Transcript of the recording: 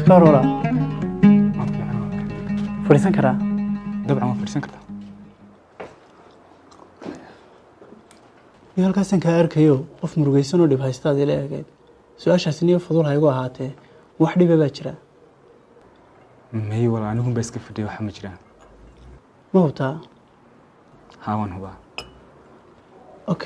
كارورا ما في حاجة. فريسان كرا dabcan waa fadhiisan kartaa. iyo halkaasan ka arkayo qof murugaysan oo dhib haysta adii la eegayd su-aashaasi niyo fudul ha igu ahaatee wax dhiba baa jira may wala anigu baa iska fadhiya waxa ma jiraan. ma hubtaa haa waan hubaa. okay